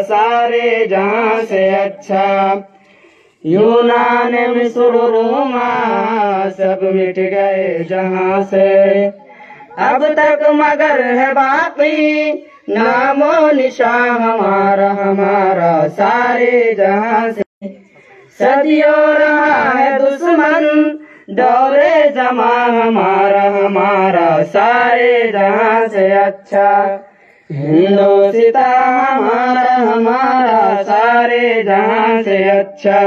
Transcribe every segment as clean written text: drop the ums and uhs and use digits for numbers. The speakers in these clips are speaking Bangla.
सारे जहां से अच्छा। यूनान मिस्र रोमा सब मिट गए जहां से, अब तक मगर है बाकी नामो निशान हमारा हमारा सारे जहां से। सदियों रहा है दुश्मन दौरे जमा हमारा हमारा सारे जहां से अच्छा। हिंदोसिता हमारा हमारा सारे जहां से अच्छा।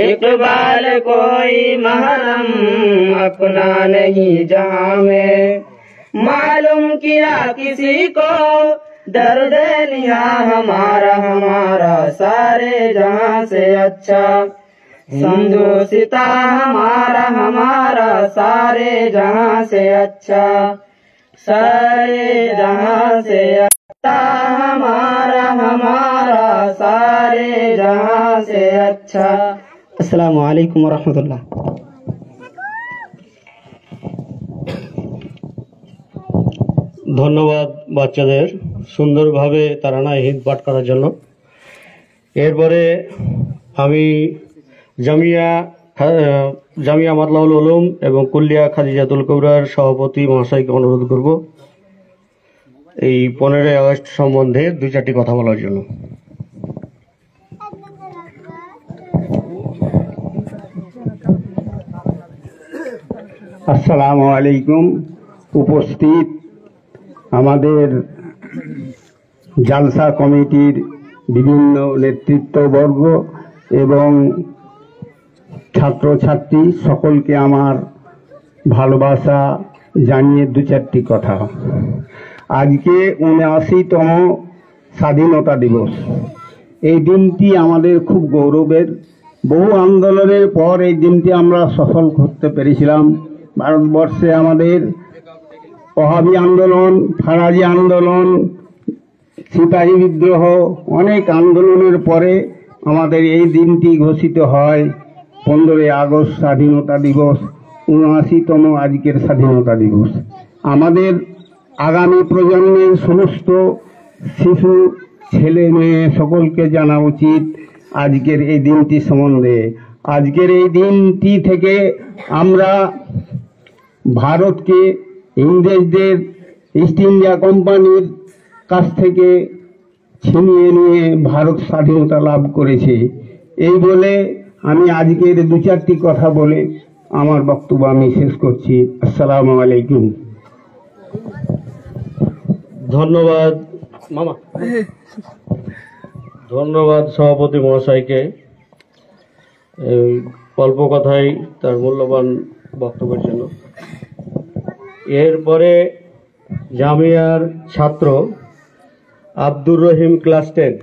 इकबाल कोई महरम अपना नहीं जहां में, मालूम किया किसी को दर्द निहा हमारा हमारा सारे जहां से अच्छा। संदोसिता हमारा हमारा सारे जहां से अच्छा, सारे जहां से अच्छा हमारा हमारा सारे जहां से अच्छा। अस्सलामु अलैकुम वरहमतुल्लाह। ধন্যবাদ বাচ্চাদের সুন্দরভাবে তারানায়ে হিন্দ পাঠ করার জন্য। এরপরে আমি জামিয়া মাতলাউল উলুম এবং কুল্লিয়া খাদিজাতুল কুবরার সভাপতি মহাশয়কে অনুরোধ করব এই 15ই আগস্ট সম্বন্ধে 2-4টি কথা বলার জন্য। আসসালামু আলাইকুম। উপস্থিত আমাদের জালসা কমিটির বিভিন্ন নেতৃত্ববর্গ এবং ছাত্রছাত্রী সকলকে আমার ভালোবাসা জানিয়ে 2-4টি কথা। আজকে 79তম স্বাধীনতা দিবস। এই দিনটি আমাদের খুব গৌরবের। বহু আন্দোলনের পর এই দিনটি আমরা সফল করতে পেরেছিলাম। ভারতবর্ষে আমাদের ওহাবি আন্দোলন, ফারাজি আন্দোলন, সিপাহী বিদ্রোহ, অনেক আন্দোলনের পরে আমাদের এই দিনটি ঘোষিত হয় 15ই আগস্ট স্বাধীনতা দিবস, 79তম আজকের স্বাধীনতা দিবস। আমাদের আগামী প্রজন্মের সমস্ত শিশু ছেলে মেয়ে সকলকে জানা উচিত আজকের এই দিনটি সম্বন্ধে। আজকের এই দিনটি থেকে আমরা ভারতকে ইংরেজদের ইস্ট ইন্ডিয়া কোম্পানির কাছ থেকে ছিনিয়ে নিয়ে ভারত স্বাধীনতা লাভ করেছে। এই বলে আমি আজকের 2-4টি কথা বলে আমার বক্তব্য আমি শেষ করছি। আসসালামু আলাইকুম। ধন্যবাদ মামা, ধন্যবাদ সভাপতি মহাশয়কে এই অল্প কথাই তার মূল্যবান বক্তব্যের জন্য। এরপরে জামিয়ার ছাত্র আব্দুর রহিম ক্লাস 10